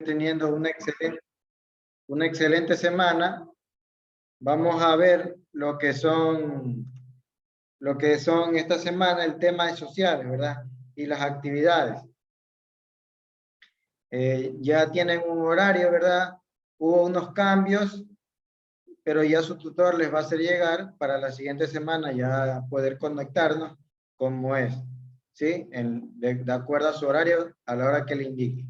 teniendo una excelente semana. Vamos a ver lo que son esta semana el tema de sociales, ¿verdad? Y las actividades. Ya tienen un horario, ¿verdad? Hubo unos cambios, pero ya su tutor les va a hacer llegar para la siguiente semana ya poder conectarnos como es, ¿sí? De acuerdo a su horario, a la hora que le indique.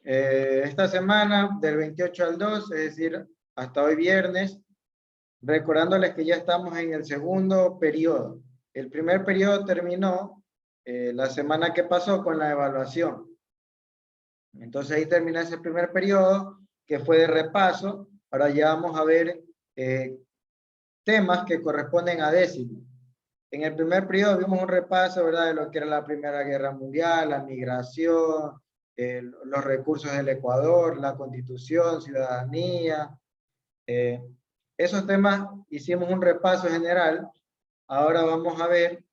Esta semana, del 28 al 2, es decir, hasta hoy viernes, recordándoles que ya estamos en el segundo periodo. El primer periodo terminó la semana que pasó con la evaluación. Entonces ahí termina ese primer periodo que fue de repaso. Ahora ya vamos a ver temas que corresponden a décimo. En el primer periodo vimos un repaso, ¿verdad?, de lo que era la Primera Guerra Mundial, la migración, los recursos del Ecuador, la Constitución, ciudadanía. Esos temas hicimos un repaso general. Ahora vamos a ver,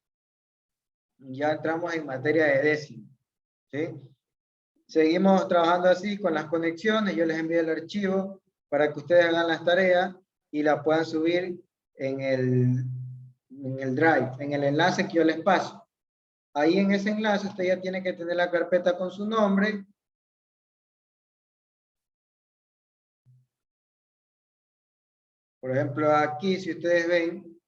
ya entramos en materia de décimo, ¿sí? Seguimos trabajando así con las conexiones. Yo les envío el archivo para que ustedes hagan las tareas y la puedan subir en el Drive, en el enlace que yo les paso. Ahí en ese enlace usted ya tiene que tener la carpeta con su nombre. Por ejemplo, aquí, si ustedes ven,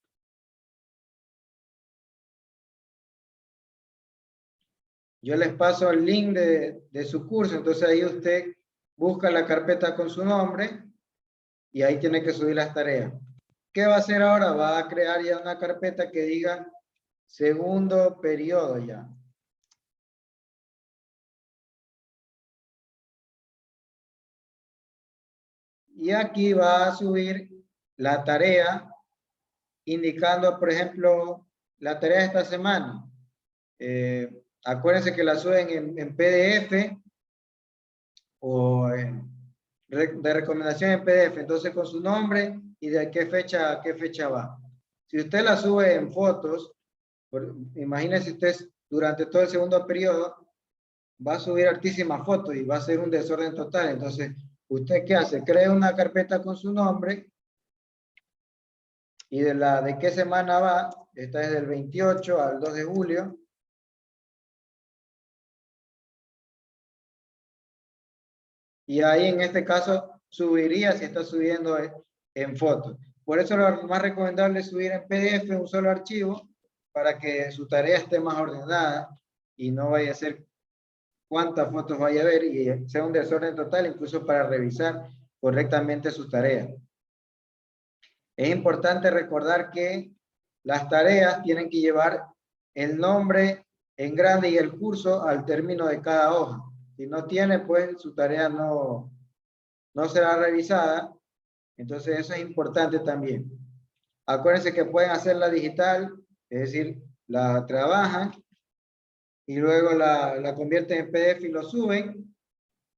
yo les paso el link de su curso. Entonces ahí usted busca la carpeta con su nombre y ahí tiene que subir las tareas. ¿Qué va a hacer ahora? Va a crear ya una carpeta que diga segundo periodo ya. Y aquí va a subir la tarea, indicando, por ejemplo, la tarea de esta semana. Acuérdense que la suben en PDF o de recomendación en PDF. Entonces con su nombre y de a qué fecha va. Si usted la sube en fotos, imagínese usted durante todo el segundo periodo, va a subir hartísimas fotos y va a ser un desorden total. Entonces, ¿usted qué hace? Crea una carpeta con su nombre y de qué semana va. Esta es del 28 al 2 de julio. Y ahí en este caso subiría si está subiendo en fotos. Por eso lo más recomendable es subir en PDF un solo archivo para que su tarea esté más ordenada y no vaya a ser cuántas fotos vaya a ver y sea un desorden total, incluso para revisar correctamente sus tareas. Es importante recordar que las tareas tienen que llevar el nombre en grande y el curso al término de cada hoja. Si no tiene, pues su tarea no será revisada. Entonces eso es importante también. Acuérdense que pueden hacerla digital, es decir, la trabajan y luego la convierten en PDF y lo suben,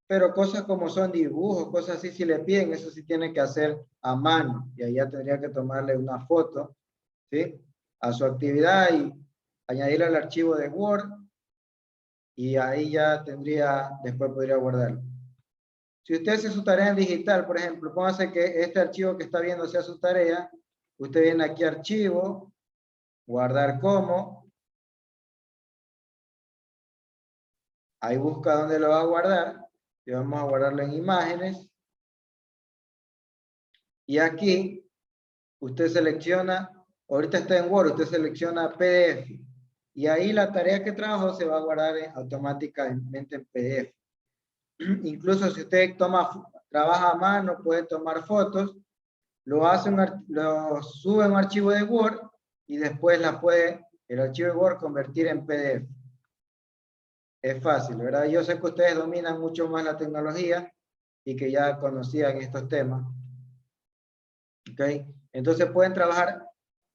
pero cosas como son dibujos, cosas así, si le piden, eso sí tienen que hacer a mano, y allá tendría que tomarle una foto, ¿sí?, a su actividad y añadirla al archivo de Word, y ahí ya después podría guardarlo. Si usted hace su tarea en digital, por ejemplo, póngase que este archivo que está viendo sea su tarea, usted viene aquí a archivo, guardar como, ahí busca dónde lo va a guardar, y vamos a guardarlo en imágenes, y aquí usted selecciona, ahorita está en Word, usted selecciona PDF, y ahí la tarea que trabajó se va a guardar automáticamente en PDF. Incluso si usted trabaja a mano, puede tomar fotos, lo sube a un archivo de Word y después el archivo de Word convertir en PDF. Es fácil, ¿verdad? Yo sé que ustedes dominan mucho más la tecnología y que ya conocían estos temas. ¿Ok? Entonces pueden trabajar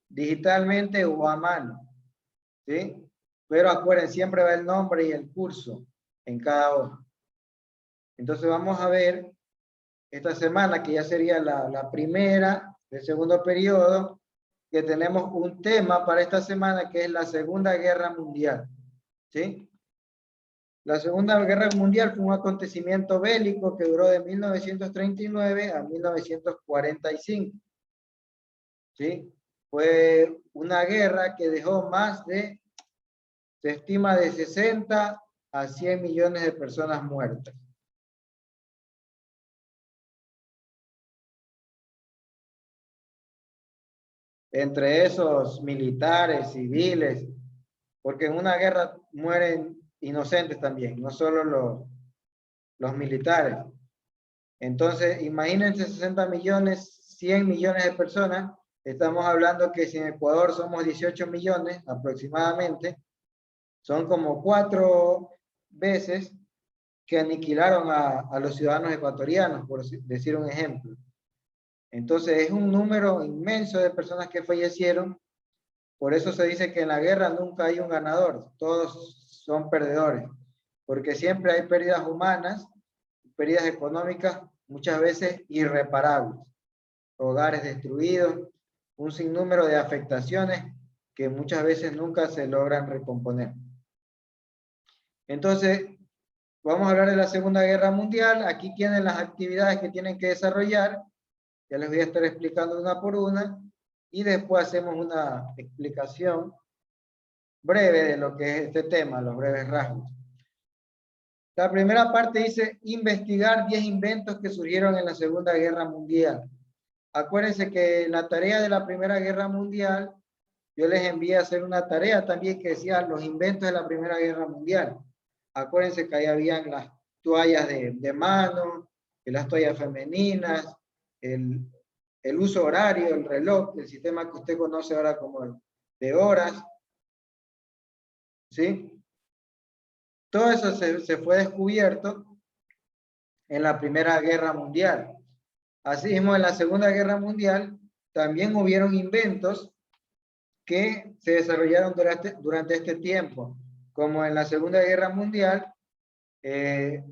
digitalmente o a mano, ¿sí? Pero acuérdense, siempre va el nombre y el curso en cada hoja. Entonces vamos a ver esta semana, que ya sería la primera del segundo periodo, que tenemos un tema para esta semana que es la Segunda Guerra Mundial, ¿sí? La Segunda Guerra Mundial fue un acontecimiento bélico que duró de 1939 a 1945. ¿Sí? Fue una guerra que dejó se estima de 60 a 100 millones de personas muertas. Entre esos militares, civiles, porque en una guerra mueren inocentes también, no solo los militares. Entonces, imagínense 60 millones, 100 millones de personas. Estamos hablando que si en Ecuador somos 18 millones aproximadamente, son como 4 veces que aniquilaron a los ciudadanos ecuatorianos, por decir un ejemplo. Entonces es un número inmenso de personas que fallecieron. Por eso se dice que en la guerra nunca hay un ganador, todos son perdedores, porque siempre hay pérdidas humanas, pérdidas económicas, muchas veces irreparables, hogares destruidos, un sinnúmero de afectaciones que muchas veces nunca se logran recomponer. Entonces, vamos a hablar de la Segunda Guerra Mundial. Aquí tienen las actividades que tienen que desarrollar. Ya les voy a estar explicando una por una y después hacemos una explicación breve de lo que es este tema, los breves rasgos. La primera parte dice investigar 10 inventos que surgieron en la Segunda Guerra Mundial. Acuérdense que la tarea de la Primera Guerra Mundial, yo les envié a hacer una tarea también que decía los inventos de la Primera Guerra Mundial. Acuérdense que ahí habían las toallas de mano, las toallas femeninas, el uso horario, el reloj, el sistema que usted conoce ahora como de horas. ¿Sí? Todo eso se fue descubierto en la Primera Guerra Mundial. Asimismo, en la Segunda Guerra Mundial también hubieron inventos que se desarrollaron durante este tiempo. Como en la Segunda Guerra Mundial, se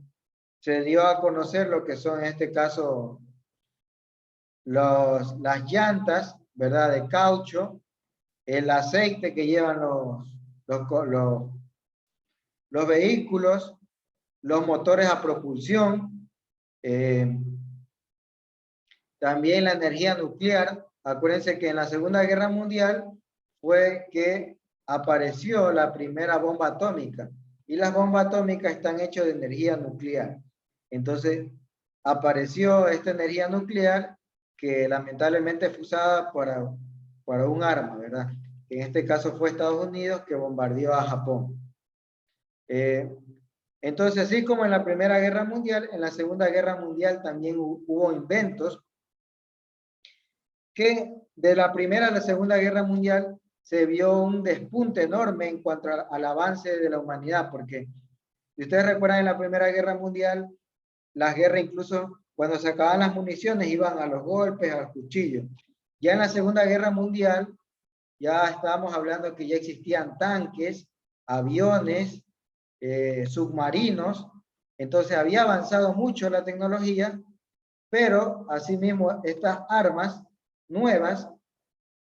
dio a conocer lo que son en este caso las llantas, ¿verdad? De caucho, el aceite que llevan los vehículos, los motores a propulsión, también la energía nuclear. Acuérdense que en la Segunda Guerra Mundial fue que apareció la primera bomba atómica y las bombas atómicas están hechas de energía nuclear. Entonces apareció esta energía nuclear que lamentablemente fue usada para un arma, ¿verdad? En este caso fue Estados Unidos que bombardeó a Japón. Entonces, así como en la Primera Guerra Mundial, en la Segunda Guerra Mundial también hubo inventos que de la Primera a la Segunda Guerra Mundial se vio un despunte enorme en cuanto al avance de la humanidad, porque si ustedes recuerdan en la Primera Guerra Mundial, las guerras incluso cuando se acababan las municiones iban a los golpes, al cuchillo. Ya en la Segunda Guerra Mundial ya estábamos hablando que ya existían tanques, aviones, submarinos, entonces había avanzado mucho la tecnología, pero asimismo estas armas nuevas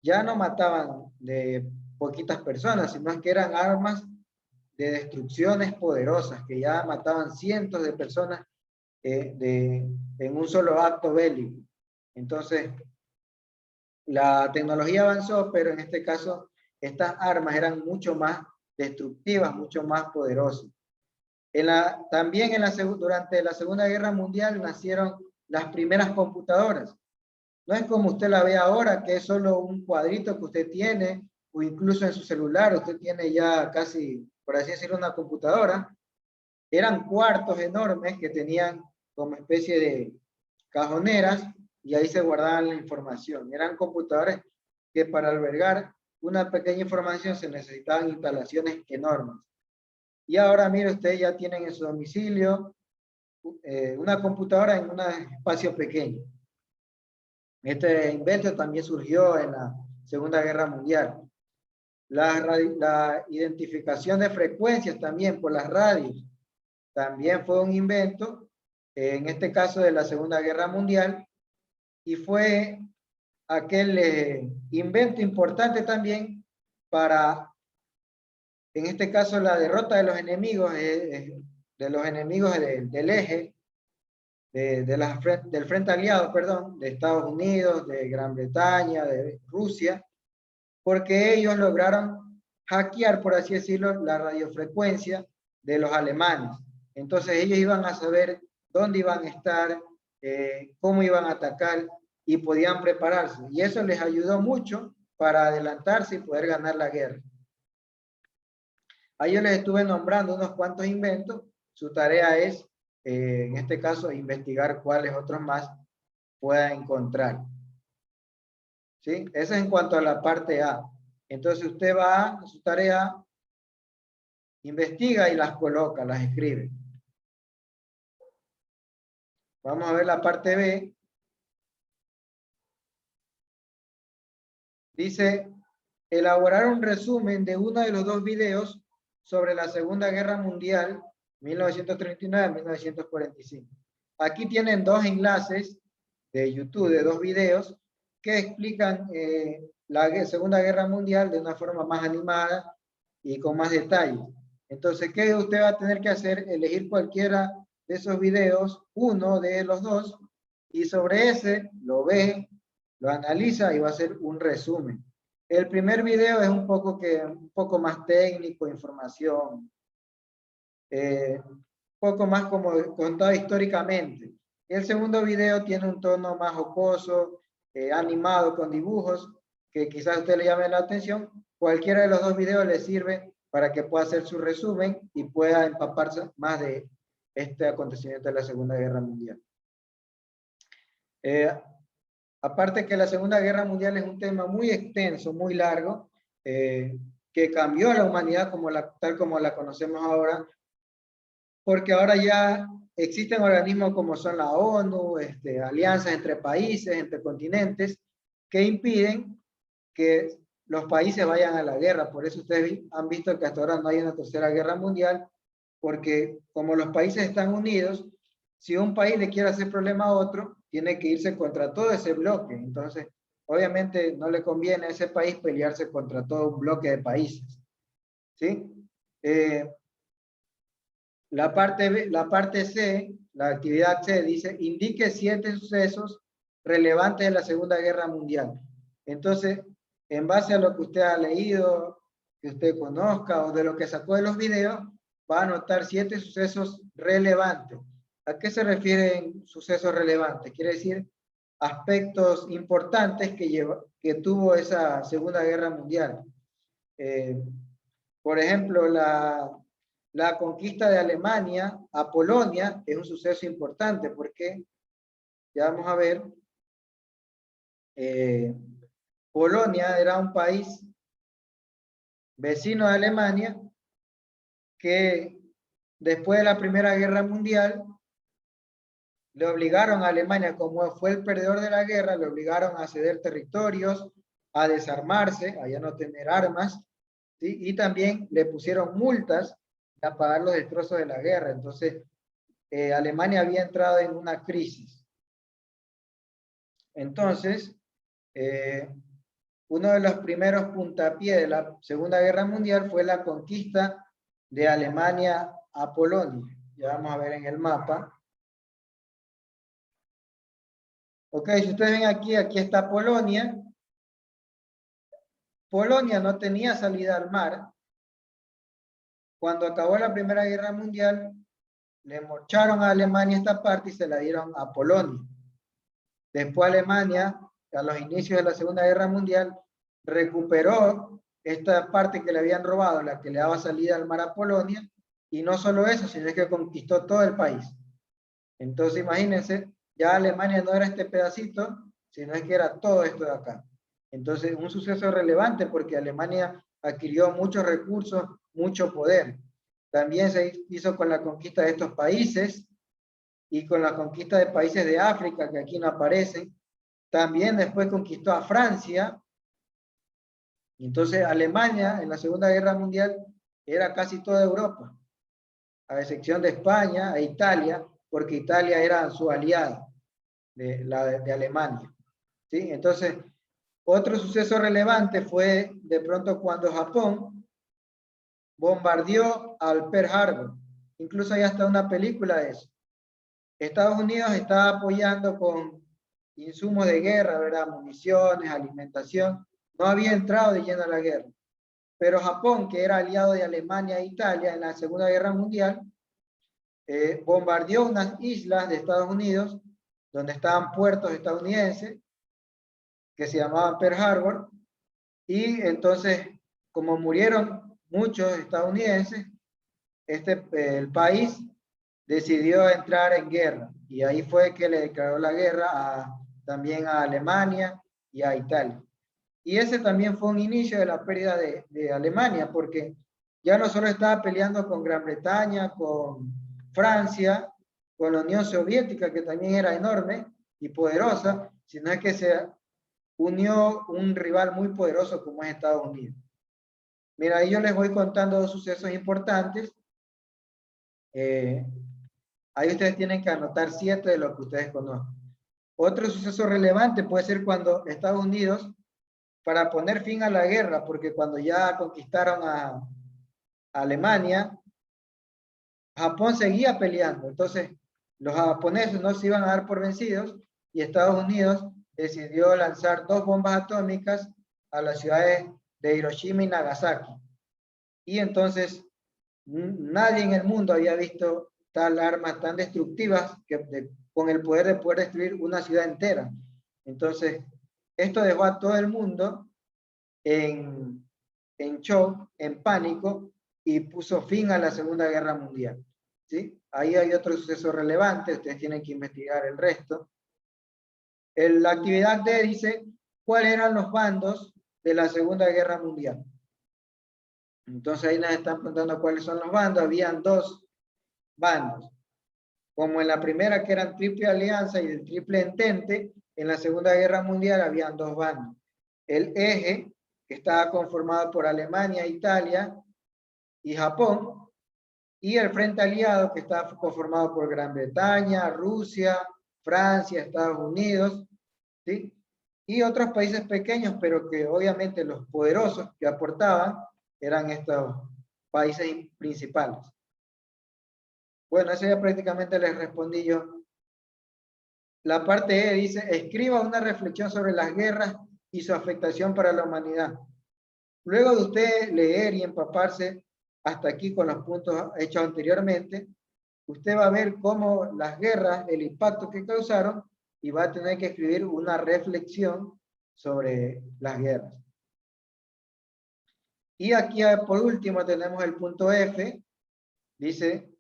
ya no mataban de poquitas personas, sino que eran armas de destrucciones poderosas, que ya mataban cientos de personas en un solo acto bélico. Entonces, la tecnología avanzó, pero en este caso, estas armas eran mucho más destructivas, mucho más poderosas. También durante la Segunda Guerra Mundial nacieron las primeras computadoras. No es como usted la ve ahora, que es solo un cuadrito que usted tiene, o incluso en su celular, usted tiene ya casi, por así decirlo, una computadora. Eran cuartos enormes que tenían como especie de cajoneras y ahí se guardaban la información. Eran computadores que para albergar una pequeña información se necesitaban instalaciones enormes. Y ahora, mire, ustedes ya tienen en su domicilio una computadora en un espacio pequeño. Este invento también surgió en la Segunda Guerra Mundial. La identificación de frecuencias también por las radios también fue un invento, en este caso de la Segunda Guerra Mundial, y fue aquel invento importante también para, en este caso, la derrota de los enemigos, los enemigos del eje, del frente aliado, perdón, de Estados Unidos, de Gran Bretaña, de Rusia, porque ellos lograron hackear, por así decirlo, la radiofrecuencia de los alemanes. Entonces ellos iban a saber dónde iban a estar, cómo iban a atacar y podían prepararse. Y eso les ayudó mucho para adelantarse y poder ganar la guerra. Ahí yo les estuve nombrando unos cuantos inventos. Su tarea es, en este caso, investigar cuáles otros más pueda encontrar. ¿Sí? Eso es en cuanto a la parte A. Entonces usted va a su tarea, investiga y las coloca, las escribe. Vamos a ver la parte B. Dice, elaborar un resumen de uno de los dos videos sobre la Segunda Guerra Mundial, 1939-1945. Aquí tienen dos enlaces de YouTube, de dos videos, que explican la Segunda Guerra Mundial de una forma más animada y con más detalle. Entonces, ¿qué usted va a tener que hacer? Elegir cualquiera de esos videos, uno de los dos, y sobre ese lo ve, lo analiza y va a hacer un resumen. El primer video es un poco más técnico, información, un poco más como contado históricamente. El segundo video tiene un tono más jocoso, animado con dibujos, que quizás a usted le llame la atención. Cualquiera de los dos videos le sirve para que pueda hacer su resumen y pueda empaparse más de este acontecimiento de la Segunda Guerra Mundial. Aparte que la Segunda Guerra Mundial es un tema muy extenso, muy largo, que cambió a la humanidad tal como la conocemos ahora, porque ahora ya existen organismos como son la ONU, alianzas entre países, entre continentes, que impiden que los países vayan a la guerra. Por eso ustedes han visto que hasta ahora no hay una tercera guerra mundial, porque como los países están unidos, si un país le quiere hacer problema a otro, tiene que irse contra todo ese bloque. Entonces, obviamente no le conviene a ese país pelearse contra todo un bloque de países. ¿Sí? La parte C, la actividad C, dice, indique 7 sucesos relevantes de la Segunda Guerra Mundial. Entonces, en base a lo que usted ha leído, que usted conozca o de lo que sacó de los videos, va a anotar 7 sucesos relevantes. ¿A qué se refieren sucesos relevantes? Quiere decir aspectos importantes que tuvo esa Segunda Guerra Mundial. Por ejemplo, la conquista de Alemania a Polonia es un suceso importante porque, ya vamos a ver, Polonia era un país vecino de Alemania que después de la Primera Guerra Mundial le obligaron a Alemania, como fue el perdedor de la guerra, le obligaron a ceder territorios, a desarmarse, a ya no tener armas, ¿sí? Y también le pusieron multas a pagar los destrozos de la guerra. Entonces, Alemania había entrado en una crisis. Entonces, uno de los primeros puntapiés de la Segunda Guerra Mundial fue la conquista de Alemania a Polonia. Ya vamos a ver en el mapa. Ok, si ustedes ven aquí, aquí está Polonia. Polonia no tenía salida al mar. Cuando acabó la Primera Guerra Mundial, le mocharon a Alemania esta parte y se la dieron a Polonia. Después Alemania, a los inicios de la Segunda Guerra Mundial, recuperó esta parte que le habían robado, la que le daba salida al mar a Polonia, y no solo eso, sino que conquistó todo el país. Entonces imagínense, ya Alemania no era este pedacito, sino que era todo esto de acá. Entonces un suceso relevante porque Alemania adquirió muchos recursos, mucho poder. También se hizo con la conquista de estos países y con la conquista de países de África, que aquí no aparecen. También después conquistó a Francia. Entonces Alemania en la Segunda Guerra Mundial era casi toda Europa, a excepción de España e Italia, porque Italia era su aliada de Alemania. ¿Sí? Entonces, otro suceso relevante fue de pronto cuando Japón bombardeó al Pearl Harbor. Incluso hay hasta una película de eso. Estados Unidos estaba apoyando con insumos de guerra, ¿verdad? Municiones, alimentación. No había entrado de lleno a la guerra. Pero Japón, que era aliado de Alemania e Italia en la Segunda Guerra Mundial, bombardeó unas islas de Estados Unidos, donde estaban puertos estadounidenses, que se llamaban Pearl Harbor, y entonces, como murieron muchos estadounidenses, el país decidió entrar en guerra, y ahí fue que le declaró la guerra también a Alemania y a Italia. Y ese también fue un inicio de la pérdida de Alemania, porque ya no solo estaba peleando con Gran Bretaña, con Francia, con la Unión Soviética, que también era enorme y poderosa, sino que se unió un rival muy poderoso como es Estados Unidos. Mira, ahí yo les voy contando dos sucesos importantes. Ahí ustedes tienen que anotar 7 de lo que ustedes conozcan. Otro suceso relevante puede ser cuando Estados Unidos, para poner fin a la guerra, porque cuando ya conquistaron a Alemania, Japón seguía peleando. Entonces, los japoneses no se iban a dar por vencidos y Estados Unidos decidió lanzar 2 bombas atómicas a las ciudades de Hiroshima y Nagasaki. Y entonces, nadie en el mundo había visto tal armas tan destructivas con el poder de poder destruir una ciudad entera. Entonces, esto dejó a todo el mundo en shock, en pánico, y puso fin a la Segunda Guerra Mundial. ¿Sí? Ahí hay otro suceso relevante, ustedes tienen que investigar el resto. La actividad D dice, ¿cuáles eran los bandos de la Segunda Guerra Mundial? Entonces ahí nos están contando cuáles son los bandos. Habían 2 bandos. Como en la primera, que eran Triple Alianza y el Triple Entente, en la Segunda Guerra Mundial habían 2 bandos. El eje, que estaba conformado por Alemania, Italia y Japón, y el Frente Aliado, que estaba conformado por Gran Bretaña, Rusia, Francia, Estados Unidos, ¿sí? Y otros países pequeños, pero que obviamente los poderosos que aportaban eran estos países principales. Bueno, eso ya prácticamente les respondí yo. La parte E dice, escriba una reflexión sobre las guerras y su afectación para la humanidad. Luego de usted leer y empaparse hasta aquí con los puntos hechos anteriormente, usted va a ver cómo las guerras, el impacto que causaron, y va a tener que escribir una reflexión sobre las guerras. Y aquí por último tenemos el punto F. Dice,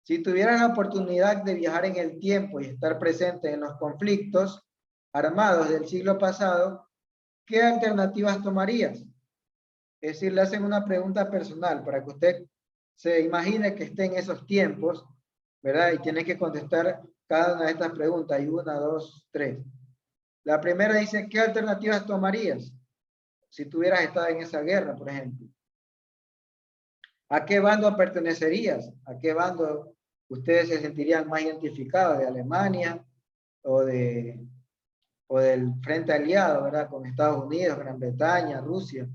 si tuvieran la oportunidad de viajar en el tiempo y estar presente en los conflictos armados del siglo pasado, ¿qué alternativas tomarías? Es decir, le hacen una pregunta personal para que usted se imagine que esté en esos tiempos, ¿verdad? Y tiene que contestar cada una de estas preguntas. Hay 1, 2, 3. La primera dice, ¿qué alternativas tomarías si tuvieras estado en esa guerra, por ejemplo? ¿A qué bando pertenecerías? ¿A qué bando ustedes se sentirían más identificados? ¿De Alemania o del Frente Aliado, ¿verdad? Con Estados Unidos, Gran Bretaña, Rusia.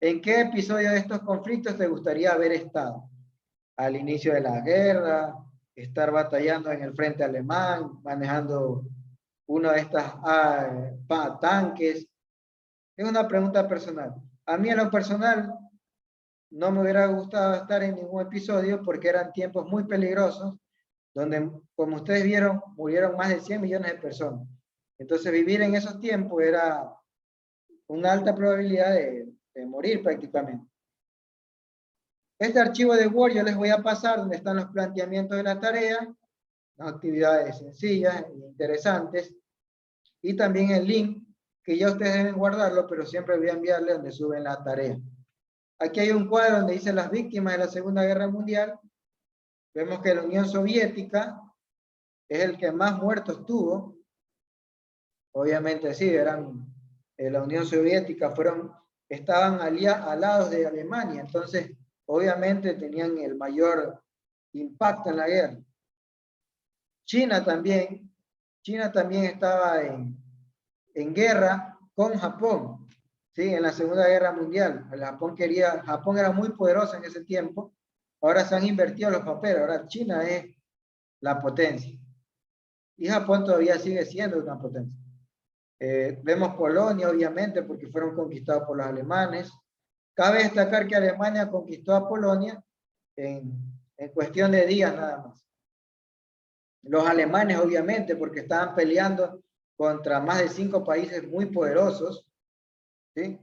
¿En qué episodio de estos conflictos te gustaría haber estado? Al inicio de la guerra, estar batallando en el frente alemán, manejando uno de estas tanques. Es una pregunta personal. A mí en lo personal no me hubiera gustado estar en ningún episodio porque eran tiempos muy peligrosos, donde, como ustedes vieron, murieron más de 100 millones de personas. Entonces vivir en esos tiempos era una alta probabilidad de morir prácticamente. Este archivo de Word yo les voy a pasar donde están los planteamientos de la tarea, las actividades sencillas e interesantes, y también el link, que ya ustedes deben guardarlo, pero siempre voy a enviarle donde suben la tarea. Aquí hay un cuadro donde dice las víctimas de la Segunda Guerra Mundial. Vemos que la Unión Soviética es el que más muertos tuvo. Obviamente sí, eran la Unión Soviética, estaban aliados de Alemania, entonces obviamente tenían el mayor impacto en la guerra. China también estaba en guerra con Japón, ¿sí? En la Segunda Guerra Mundial. Japón era muy poderoso en ese tiempo, ahora se han invertido los papeles, ahora China es la potencia. Y Japón todavía sigue siendo una potencia. Vemos Polonia, obviamente, porque fueron conquistados por los alemanes. Cabe destacar que Alemania conquistó a Polonia en cuestión de días nada más. Los alemanes, obviamente, porque estaban peleando contra más de 5 países muy poderosos, ¿sí?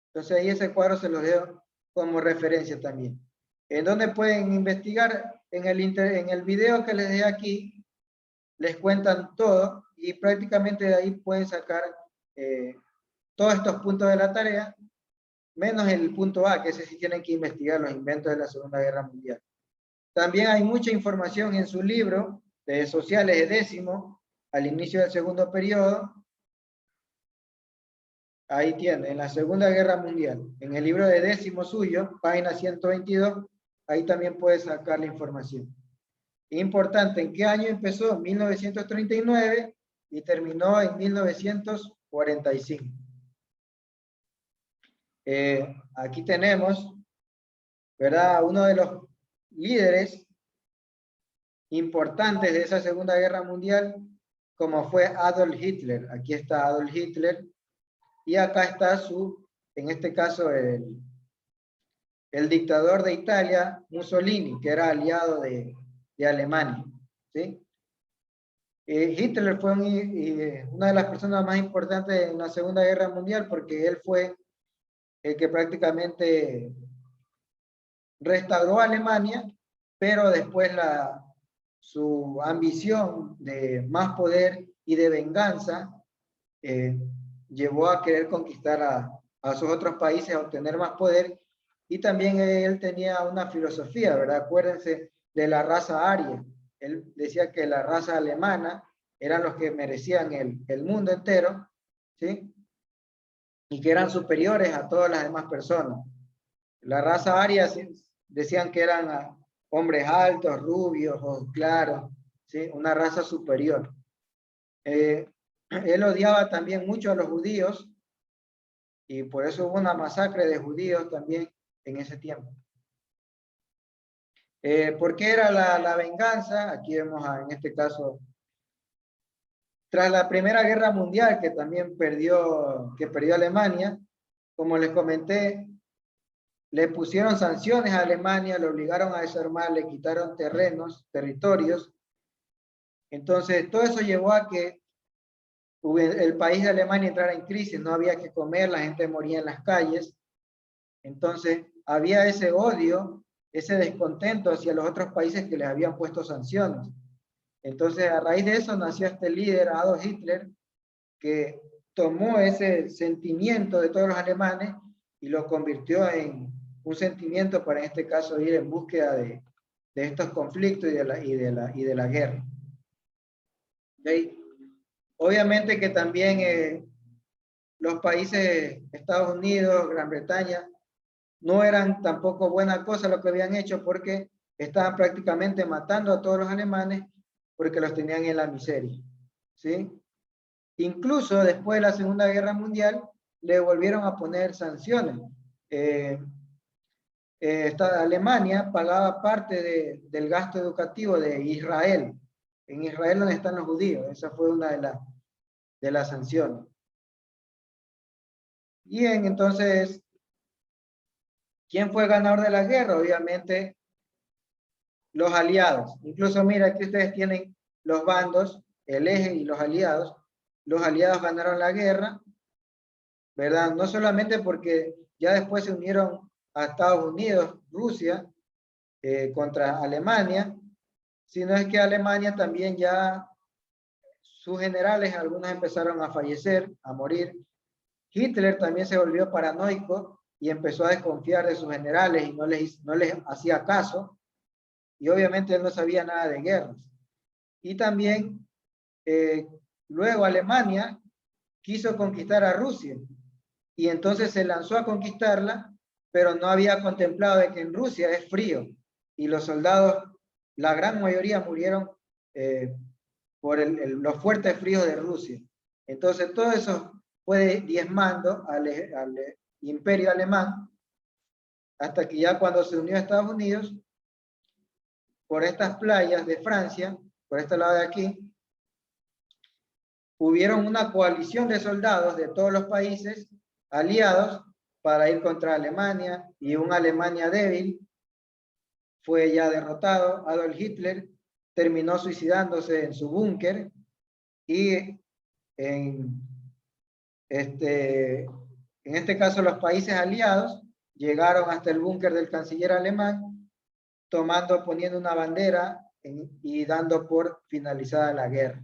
Entonces ahí ese cuadro se los dejo como referencia también. ¿En dónde pueden investigar? En el video que les dejé aquí, les cuentan todo y prácticamente de ahí pueden sacar todos estos puntos de la tarea, menos el punto A, que ese sí tienen que investigar los inventos de la Segunda Guerra Mundial. También hay mucha información en su libro de Sociales de décimo, al inicio del segundo periodo. Ahí tiene, en la Segunda Guerra Mundial, en el libro de décimo suyo, página 122, ahí también puede sacar la información. Importante, ¿en qué año empezó? 1939 y terminó en 1945. Aquí tenemos, ¿verdad? Uno de los líderes importantes de esa Segunda Guerra Mundial, como fue Adolf Hitler. Aquí está Adolf Hitler. Y acá está en este caso, el dictador de Italia, Mussolini, que era aliado de Alemania. ¿Sí? Hitler fue una de las personas más importantes en la Segunda Guerra Mundial porque él fue el que prácticamente restauró a Alemania, pero después su ambición de más poder y de venganza llevó a querer conquistar a sus otros países, a obtener más poder, y también él tenía una filosofía, ¿verdad? Acuérdense de la raza aria. Él decía que la raza alemana eran los que merecían el mundo entero, ¿sí? Y que eran superiores a todas las demás personas. La raza aria decían que eran hombres altos, rubios, ojos claros, ¿sí? Una raza superior. Él odiaba también mucho a los judíos y por eso hubo una masacre de judíos también en ese tiempo. ¿Por qué era la venganza? Aquí vemos en este caso, tras la Primera Guerra Mundial, que también perdió Alemania, como les comenté, le pusieron sanciones a Alemania, le obligaron a desarmar, le quitaron terrenos, territorios. Entonces, todo eso llevó a que el país de Alemania entrara en crisis, no había que comer, la gente moría en las calles. Entonces, había ese odio, ese descontento hacia los otros países que les habían puesto sanciones. Entonces, a raíz de eso nació este líder, Adolf Hitler, que tomó ese sentimiento de todos los alemanes y lo convirtió en un sentimiento para, en este caso, ir en búsqueda de estos conflictos y de la guerra. ¿Okay? Obviamente que también los países, Estados Unidos, Gran Bretaña, no eran tampoco buena cosa lo que habían hecho porque estaban prácticamente matando a todos los alemanes porque los tenían en la miseria. ¿Sí? Incluso después de la Segunda Guerra Mundial le volvieron a poner sanciones. Alemania pagaba parte del gasto educativo de Israel. En Israel donde están los judíos. Esa fue una de las sanciones. Bien, entonces, ¿quién fue el ganador de la guerra? Obviamente, los aliados. Incluso, mira, aquí ustedes tienen los bandos, el eje y los aliados. Los aliados ganaron la guerra, ¿verdad? No solamente porque ya después se unieron a Estados Unidos, Rusia, contra Alemania, sino es que Alemania también ya, sus generales, algunos empezaron a fallecer, a morir. Hitler también se volvió paranoico y empezó a desconfiar de sus generales y no les hacía caso. Y obviamente él no sabía nada de guerras. Y también, luego Alemania quiso conquistar a Rusia. Y entonces se lanzó a conquistarla, pero no había contemplado de que en Rusia es frío. Y los soldados, la gran mayoría murieron por los fuertes fríos de Rusia. Entonces todo eso fue diezmando al imperio alemán, hasta que ya cuando se unió a Estados Unidos, por estas playas de Francia, por este lado de aquí, hubieron una coalición de soldados de todos los países aliados para ir contra Alemania, y una Alemania débil fue ya derrotado. Adolf Hitler terminó suicidándose en su búnker, y en este caso los países aliados llegaron hasta el búnker del canciller alemán, poniendo una bandera y dando por finalizada la guerra.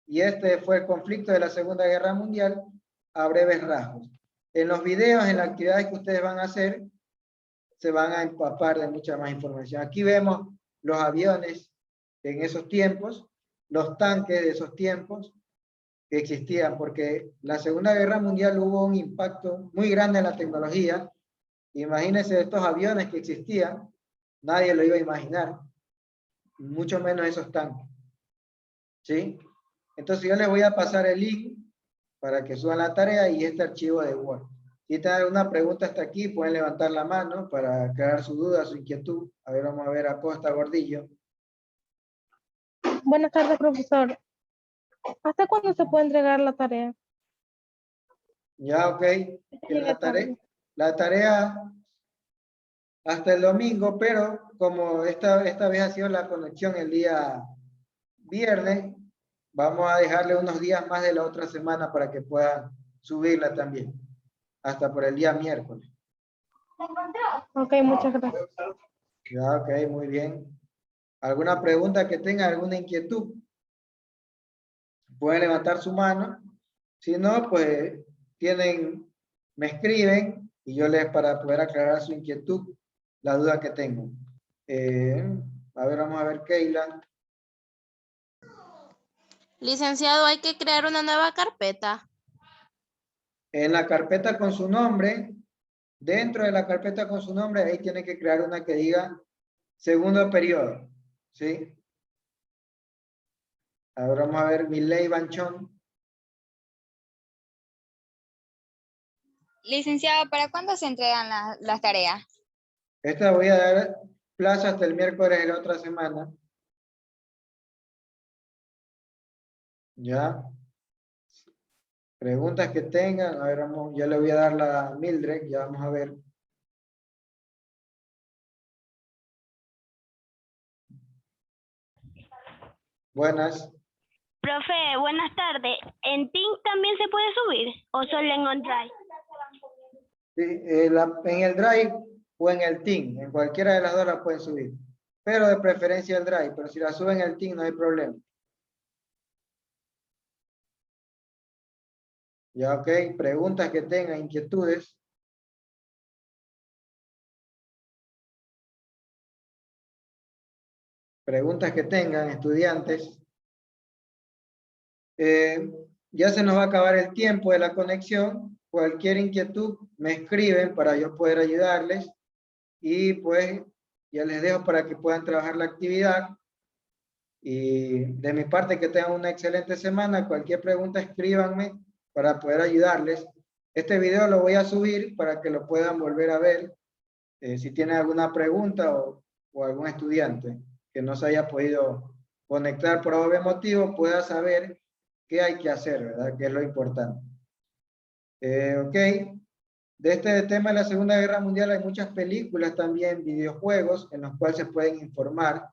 Y este fue el conflicto de la Segunda Guerra Mundial a breves rasgos. En los videos, en las actividades que ustedes van a hacer, se van a empapar de mucha más información. Aquí vemos los aviones en esos tiempos, los tanques de esos tiempos que existían, porque la Segunda Guerra Mundial hubo un impacto muy grande en la tecnología. Imagínense estos aviones que existían, nadie lo iba a imaginar, mucho menos esos tanques. ¿Sí? Entonces yo les voy a pasar el link para que suban la tarea y este archivo de Word. Si tienen alguna pregunta hasta aquí, pueden levantar la mano para aclarar su duda, su inquietud. A ver, vamos a ver a Costa Gordillo. Buenas tardes, profesor. ¿Hasta cuándo se puede entregar la tarea? Ya, ok. La tarea hasta el domingo, pero como esta vez ha sido la conexión el día viernes, vamos a dejarle unos días más de la otra semana para que puedan subirla también, hasta por el día miércoles. Ok, muchas gracias. Ya, ok, muy bien. ¿Alguna pregunta que tenga, alguna inquietud? Pueden levantar su mano. Si no, pues me escriben y yo les, para poder aclarar su inquietud, la duda que tengo. A ver, vamos a ver, Keila. Licenciado, hay que crear una nueva carpeta. En la carpeta con su nombre, dentro de la carpeta con su nombre, ahí tiene que crear una que diga segundo periodo, ¿sí? Ahora vamos a ver, Miley Banchón. Licenciado, ¿para cuándo se entregan las tareas? Esta voy a dar plazo hasta el miércoles de la otra semana. Ya. Preguntas que tengan, a ver, vamos, ya le voy a dar la a Mildred, ya vamos a ver. Buenas. Profe, buenas tardes. ¿En Teams también se puede subir o solo en OneDrive? Sí, en el Drive o en el Team, en cualquiera de las dos la pueden subir. Pero de preferencia el Drive, pero si la suben en el Team no hay problema. Ya, ok. Preguntas que tengan, inquietudes. Preguntas que tengan, estudiantes. Ya se nos va a acabar el tiempo de la conexión. Cualquier inquietud me escriben para yo poder ayudarles. Y pues ya les dejo para que puedan trabajar la actividad. Y de mi parte que tengan una excelente semana. Cualquier pregunta escríbanme para poder ayudarles. Este video lo voy a subir para que lo puedan volver a ver. Si tienen alguna pregunta o algún estudiante que no se haya podido conectar por algún motivo, pueda saber qué hay que hacer, ¿verdad? Que es lo importante. Ok. De este tema de la Segunda Guerra Mundial hay muchas películas también, videojuegos, en los cuales se pueden informar.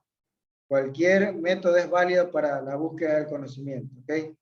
Cualquier método es válido para la búsqueda del conocimiento, ¿ok?